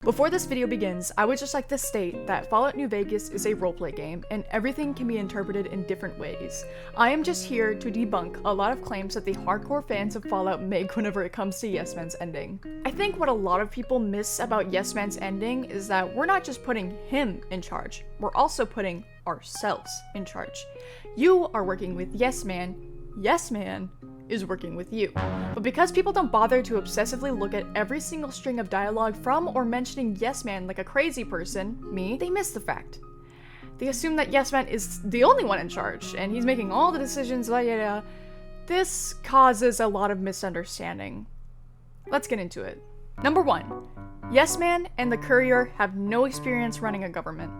Before this video begins, I would just like to state that Fallout New Vegas is a roleplay game, and everything can be interpreted in different ways. I am just here to debunk a lot of claims that the hardcore fans of Fallout make whenever it comes to Yes Man's ending. I think what a lot of people miss about Yes Man's ending is that we're not just putting him in charge, we're also putting ourselves in charge. You are working with Yes Man is working with you. But because people don't bother to obsessively look at every single string of dialogue from or mentioning Yes Man like a crazy person, me, they miss the fact. They assume that Yes Man is the only one in charge, and he's making all the decisions, yeah. This causes a lot of misunderstanding. Let's get into it. Number 1. Yes Man and the Courier have no experience running a government.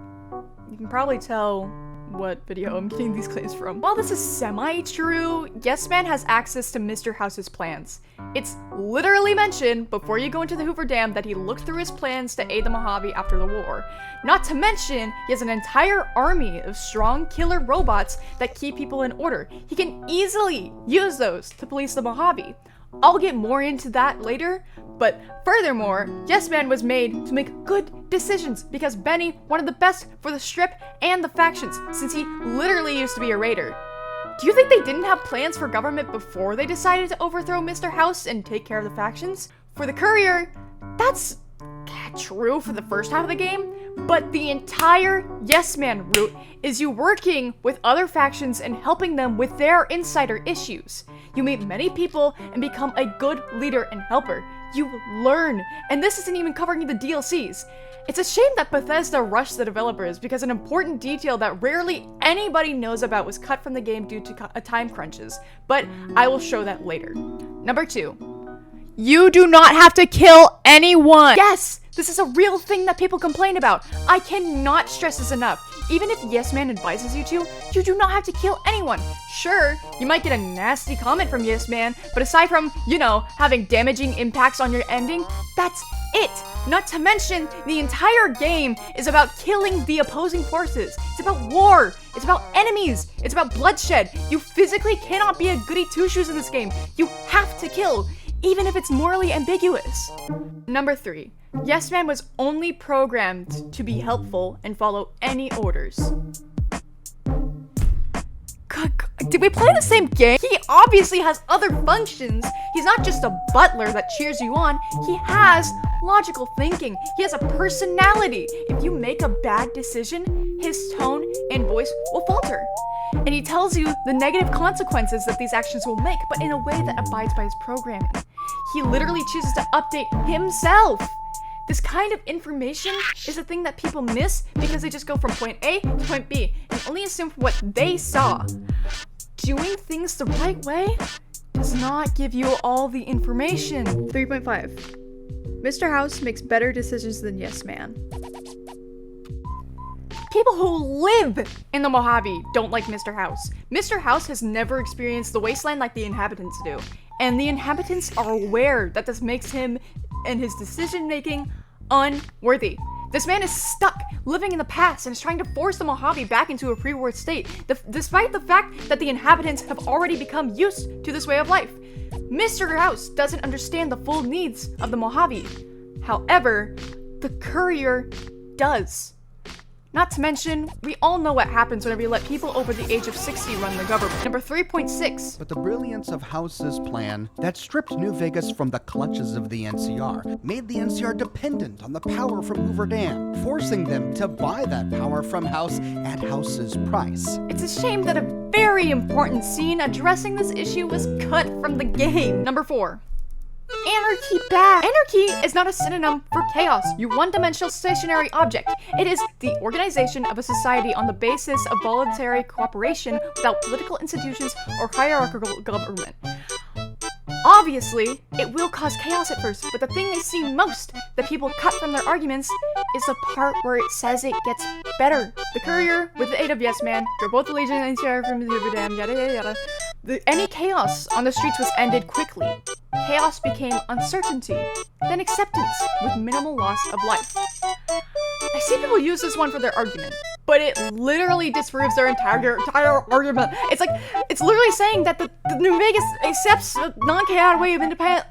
You can probably tell what video I'm getting these claims from. While this is semi-true, Yes Man has access to Mr. House's plans. It's literally mentioned before you go into the Hoover Dam that he looked through his plans to aid the Mojave after the war. Not to mention, he has an entire army of strong killer robots that keep people in order. He can easily use those to police the Mojave. I'll get more into that later, but furthermore, Yes Man was made to make good decisions because Benny wanted the best for the Strip and the factions, since he literally used to be a raider. Do you think they didn't have plans for government before they decided to overthrow Mr. House and take care of the factions? For the Courier, that's true for the first half of the game, but the entire Yes Man route is you working with other factions and helping them with their insider issues. You meet many people and become a good leader and helper. You learn, and this isn't even covering the DLCs. It's a shame that Bethesda rushed the developers because an important detail that rarely anybody knows about was cut from the game due to time crunches, but I will show that later. Number 2. You do not have to kill anyone! Yes! This is a real thing that people complain about. I cannot stress this enough. Even if Yes Man advises you to, you do not have to kill anyone. Sure, you might get a nasty comment from Yes Man, but aside from, having damaging impacts on your ending, that's it. Not to mention, the entire game is about killing the opposing forces. It's about war. It's about enemies. It's about bloodshed. You physically cannot be a goody two-shoes in this game. You have to kill, even if it's morally ambiguous. Number 3. Yes Man was only programmed to be helpful and follow any orders. Did we play the same game? He obviously has other functions. He's not just a butler that cheers you on. He has logical thinking. He has a personality. If you make a bad decision, his tone and voice will falter. And he tells you the negative consequences that these actions will make, but in a way that abides by his programming. He literally chooses to update himself. This kind of information is a thing that people miss because they just go from point A to point B and only assume what they saw. Doing things the right way does not give you all the information. 3.5. Mr. House makes better decisions than Yes Man. People who live in the Mojave don't like Mr. House. Mr. House has never experienced the wasteland like the inhabitants do. And the inhabitants are aware that this makes him and his decision-making unworthy. This man is stuck living in the past and is trying to force the Mojave back into a pre-war state, despite the fact that the inhabitants have already become used to this way of life. Mr. House doesn't understand the full needs of the Mojave. However, the Courier does. Not to mention, we all know what happens whenever you let people over the age of 60 run the government. Number 3.6. But the brilliance of House's plan that stripped New Vegas from the clutches of the NCR made the NCR dependent on the power from Hoover Dam, forcing them to buy that power from House at House's price. It's a shame that a very important scene addressing this issue was cut from the game. Number 4. Anarchy bad. Anarchy is not a synonym for chaos, your one-dimensional stationary object. It is the organization of a society on the basis of voluntary cooperation without political institutions or hierarchical government. Obviously, it will cause chaos at first, but the thing they see most that people cut from their arguments is the part where it says it gets better. The Courier, with the aid of Yes Man, drove both the Legion and NCR from the Hoover Dam, yada yada yada. Any chaos on the streets was ended quickly. Chaos became uncertainty, then acceptance with minimal loss of life. I see people use this one for their argument, but it literally disproves their entire argument. It's literally saying that the New Vegas accepts a non-chaotic way of independence.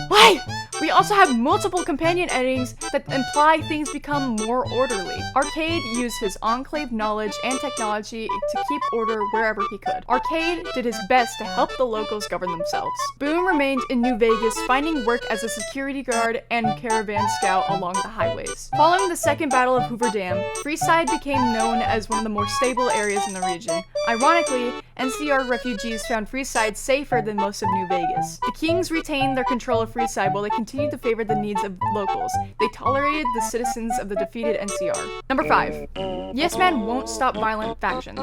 Why? We also have multiple companion endings that imply things become more orderly. Arcade used his enclave knowledge and technology to keep order wherever he could. Arcade did his best to help the locals govern themselves. Boone remained in New Vegas, finding work as a security guard and caravan scout along the highways. Following the Second Battle of Hoover Dam, Freeside became known as one of the more stable areas in the region. Ironically, NCR refugees found Freeside safer than most of New Vegas. The Kings retained their control of Freeside while they continued to favor the needs of locals. They tolerated the citizens of the defeated NCR. Number 5. Yes Man won't stop violent factions.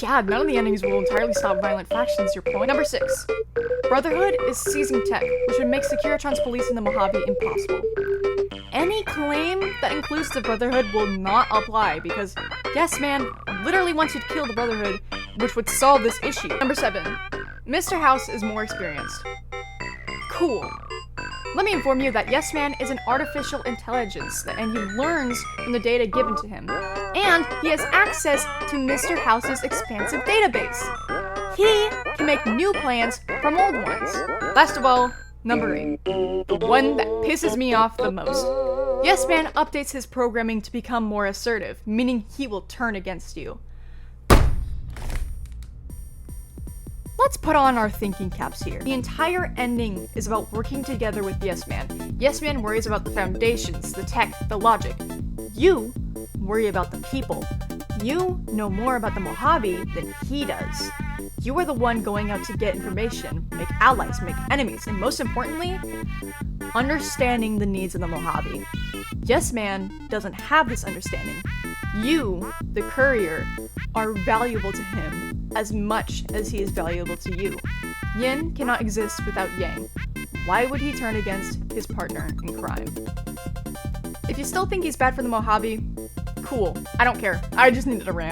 Yeah, none of the endings will entirely stop violent factions, your point. Number 6. Brotherhood is seizing tech, which would make Securitron's police in the Mojave impossible. Any claim that includes the Brotherhood will not apply because Yes Man literally wants you to kill the Brotherhood, which would solve this issue. Number 7. Mr. House is more experienced. Cool. Let me inform you that Yes Man is an artificial intelligence, and he learns from the data given to him. And he has access to Mr. House's expansive database. He can make new plans from old ones. Last of all, number 8. The one that pisses me off the most. Yes Man updates his programming to become more assertive, meaning he will turn against you. Let's put on our thinking caps here. The entire ending is about working together with Yes Man. Yes Man worries about the foundations, the tech, the logic. You worry about the people. You know more about the Mojave than he does. You are the one going out to get information, make allies, make enemies, and most importantly, understanding the needs of the Mojave. Yes Man doesn't have this understanding. You, the courier, are valuable to him as much as he is valuable to you. Yin cannot exist without Yang. Why would he turn against his partner in crime? If you still think he's bad for the Mojave, cool. I don't care. I just needed a rant.